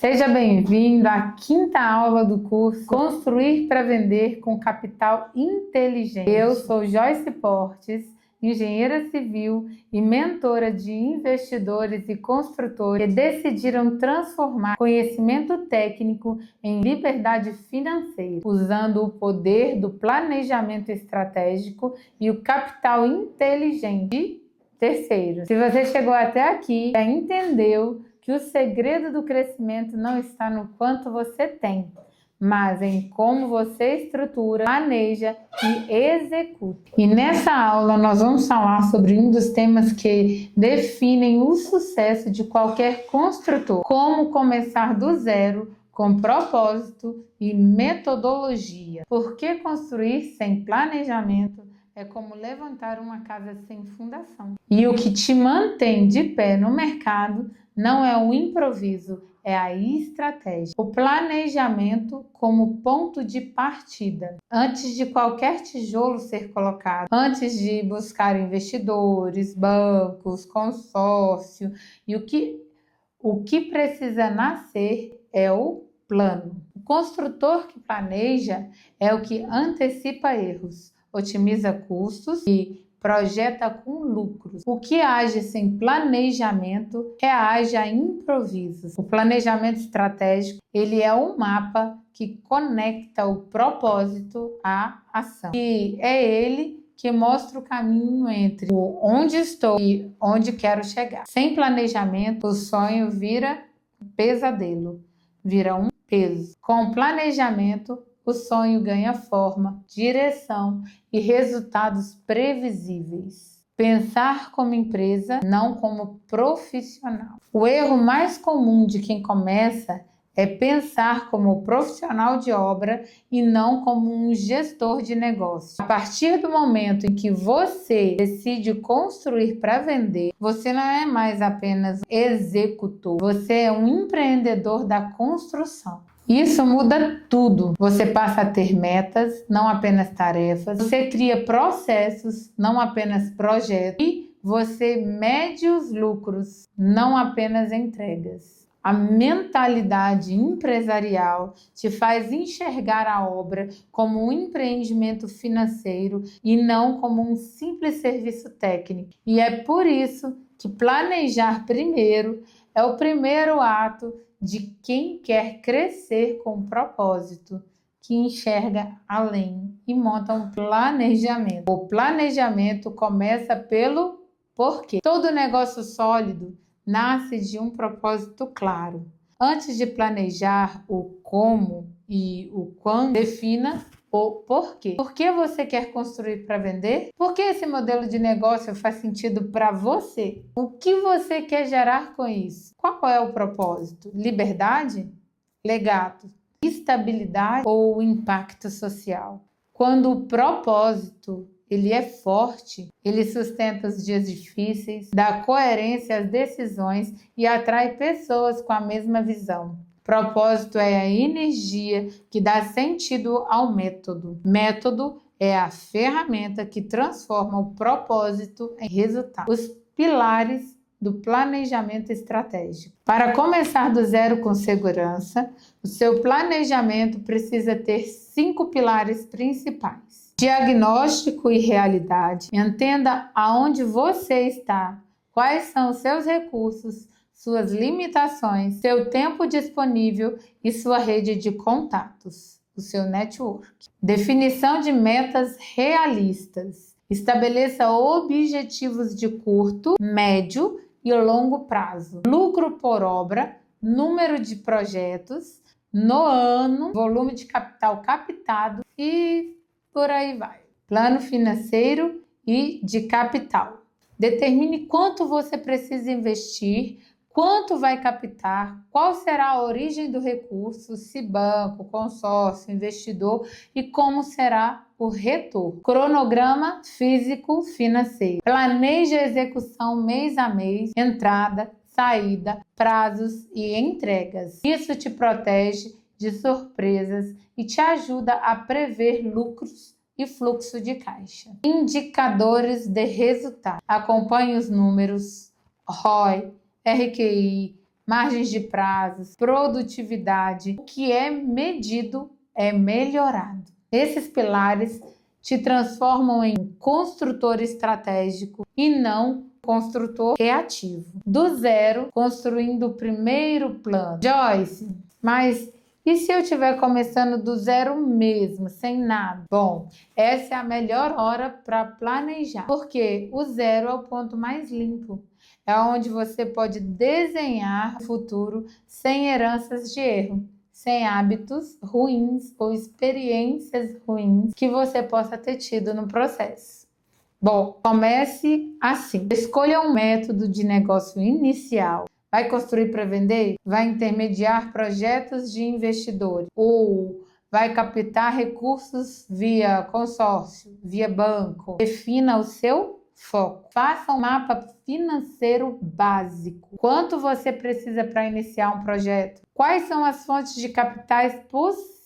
Seja bem-vindo à quinta aula do curso Construir para Vender com Capital Inteligente. Eu sou Joyce Portes, engenheira civil e mentora de investidores e construtores que decidiram transformar conhecimento técnico em liberdade financeira, usando o poder do planejamento estratégico e o capital inteligente de terceiros. Se você chegou até aqui, já entendeu que o segredo do crescimento não está no quanto você tem, mas em como você estrutura, planeja e executa. E nessa aula nós vamos falar sobre um dos temas que definem o sucesso de qualquer construtor: como começar do zero com propósito e metodologia. Por que construir sem planejamento é como levantar uma casa sem fundação. E o que te mantém de pé no mercado não é o improviso, é a estratégia. O planejamento como ponto de partida. Antes de qualquer tijolo ser colocado, antes de buscar investidores, bancos, consórcio, e o que precisa nascer é o plano. O construtor que planeja é o que antecipa erros, otimiza custos e projeta com lucros. O que age sem planejamento reage a improvisos. O planejamento estratégico, ele é um mapa que conecta o propósito à ação. E é ele que mostra o caminho entre onde estou e onde quero chegar. Sem planejamento, o sonho vira pesadelo, vira um peso. Com planejamento, o sonho ganha forma, direção e resultados previsíveis. Pensar como empresa, não como profissional. O erro mais comum de quem começa é pensar como profissional de obra e não como um gestor de negócio. A partir do momento em que você decide construir para vender, você não é mais apenas executor, você é um empreendedor da construção. Isso muda tudo. Você passa a ter metas, não apenas tarefas. Você cria processos, não apenas projetos. E você mede os lucros, não apenas entregas. A mentalidade empresarial te faz enxergar a obra como um empreendimento financeiro e não como um simples serviço técnico. E é por isso que planejar primeiro é o primeiro ato de quem quer crescer com propósito, que enxerga além e monta um planejamento. O planejamento começa pelo porquê. Todo negócio sólido nasce de um propósito claro. Antes de planejar o como e o quando, defina o porquê. Por que você quer construir para vender? Por que esse modelo de negócio faz sentido para você? O que você quer gerar com isso? Qual é o propósito? Liberdade? Legado? Estabilidade ou impacto social? Quando o propósito ele é forte, ele sustenta os dias difíceis, dá coerência às decisões e atrai pessoas com a mesma visão. Propósito é a energia que dá sentido ao método. Método é a ferramenta que transforma o propósito em resultado. Os pilares do planejamento estratégico. Para começar do zero com segurança, o seu planejamento precisa ter 5 pilares principais. Diagnóstico e realidade. Entenda aonde você está, quais são os seus recursos, suas limitações, seu tempo disponível e sua rede de contatos, o seu network. Definição de metas realistas. Estabeleça objetivos de curto, médio e longo prazo. Lucro por obra, número de projetos no ano, volume de capital captado e por aí vai. Plano financeiro e de capital. Determine quanto você precisa investir, quanto vai captar, qual será a origem do recurso, se banco, consórcio, investidor e como será o retorno. Cronograma físico financeiro. Planeje a execução mês a mês, entrada, saída, prazos e entregas. Isso te protege de surpresas e te ajuda a prever lucros e fluxo de caixa. Indicadores de resultado. Acompanhe os números ROI, RQI, margens de prazos, produtividade. O que é medido é melhorado. Esses pilares te transformam em construtor estratégico e não construtor reativo. Do zero, construindo o primeiro plano. Joyce, mas e se eu estiver começando do zero mesmo, sem nada? Bom, essa é a melhor hora para planejar, porque o zero é o ponto mais limpo. É onde você pode desenhar o futuro sem heranças de erro, sem hábitos ruins ou experiências ruins que você possa ter tido no processo. Bom, comece assim. Escolha um método de negócio inicial. Vai construir para vender? Vai intermediar projetos de investidores? Ou vai captar recursos via consórcio, via banco? Defina o seu foco. Faça um mapa financeiro básico. Quanto você precisa para iniciar um projeto? Quais são as fontes de capitais possíveis?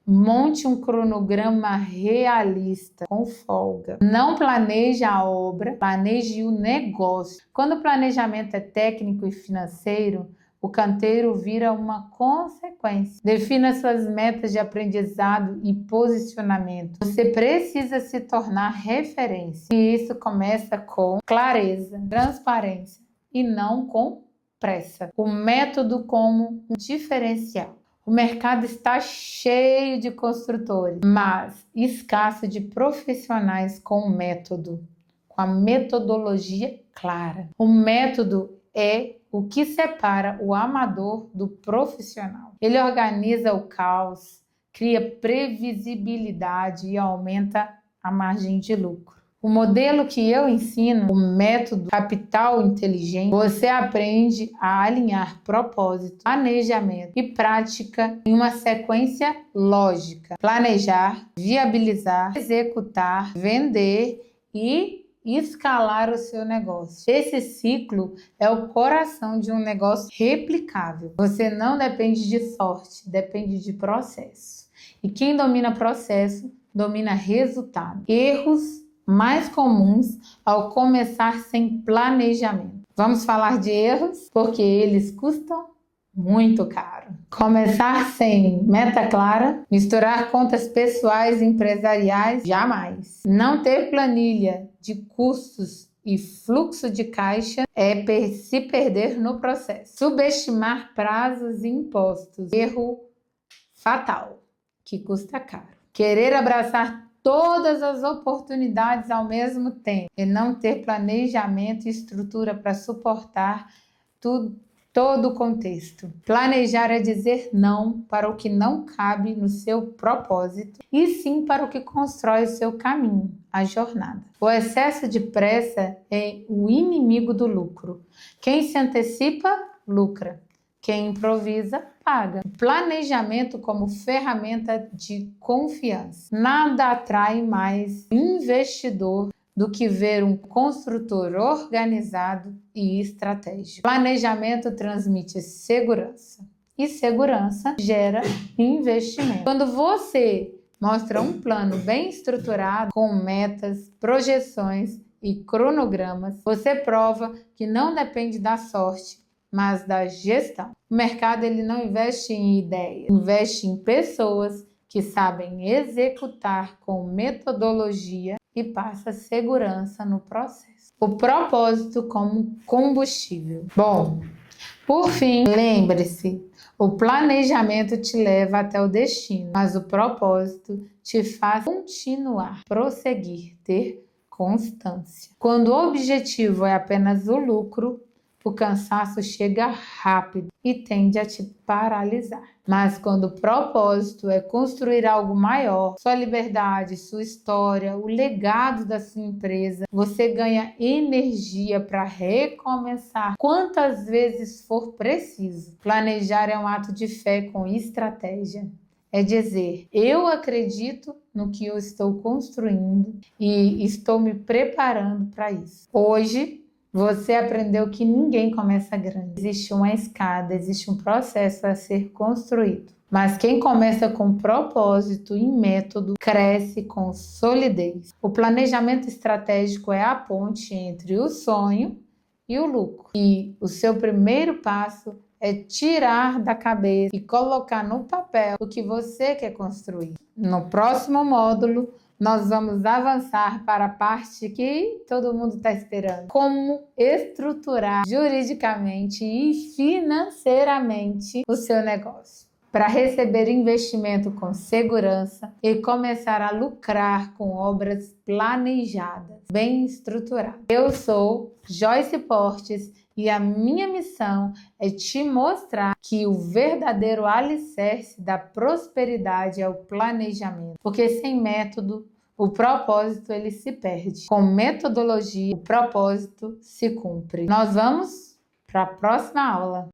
Monte um cronograma realista, com folga. Não planeje a obra, planeje o negócio. Quando o planejamento é técnico e financeiro, o canteiro vira uma consequência. Defina suas metas de aprendizado e posicionamento. Você precisa se tornar referência. E isso começa com clareza, transparência e não com pressa. O método como um diferencial. O mercado está cheio de construtores, mas escasso de profissionais com método, com a metodologia clara. O método é o que separa o amador do profissional. Ele organiza o caos, cria previsibilidade e aumenta a margem de lucro. O modelo que eu ensino, o método Capital Inteligente, você aprende a alinhar propósito, planejamento e prática em uma sequência lógica. Planejar, viabilizar, executar, vender e escalar o seu negócio. Esse ciclo é o coração de um negócio replicável. Você não depende de sorte, depende de processo. E quem domina processo, domina resultado. Erros mais comuns ao começar sem planejamento. Vamos falar de erros, porque eles custam muito caro. Começar sem meta clara, misturar contas pessoais e empresariais, jamais. Não ter planilha de custos e fluxo de caixa é se perder no processo. Subestimar prazos e impostos, erro fatal, que custa caro. Querer abraçar todas as oportunidades ao mesmo tempo e não ter planejamento e estrutura para suportar todo o contexto. Planejar é dizer não para o que não cabe no seu propósito e sim para o que constrói o seu caminho, a jornada. O excesso de pressa é o inimigo do lucro. Quem se antecipa, lucra. Quem improvisa, paga. Planejamento como ferramenta de confiança. Nada atrai mais investidor do que ver um construtor organizado e estratégico. Planejamento transmite segurança. E segurança gera investimento. Quando você mostra um plano bem estruturado, com metas, projeções e cronogramas, você prova que não depende da sorte, mas da gestão. O mercado ele não investe em ideias, investe em pessoas que sabem executar com metodologia e passa segurança no processo. O propósito como combustível. Bom, por fim, lembre-se, o planejamento te leva até o destino, mas o propósito te faz continuar, prosseguir, ter constância. Quando o objetivo é apenas o lucro, o cansaço chega rápido e tende a te paralisar. Mas quando o propósito é construir algo maior, sua liberdade, sua história, o legado da sua empresa, você ganha energia para recomeçar quantas vezes for preciso. Planejar é um ato de fé com estratégia. É dizer, eu acredito no que eu estou construindo e estou me preparando para isso. Hoje, você aprendeu que ninguém começa grande. Existe uma escada, existe um processo a ser construído. Mas quem começa com propósito e método, cresce com solidez. O planejamento estratégico é a ponte entre o sonho e o lucro. E o seu primeiro passo é tirar da cabeça e colocar no papel o que você quer construir. No próximo módulo, nós vamos avançar para a parte que todo mundo está esperando. Como estruturar juridicamente e financeiramente o seu negócio, para receber investimento com segurança e começar a lucrar com obras planejadas, bem estruturadas. Eu sou Joyce Portes e a minha missão é te mostrar que o verdadeiro alicerce da prosperidade é o planejamento, porque sem método o propósito ele se perde. Com metodologia, o propósito se cumpre. Nós vamos para a próxima aula.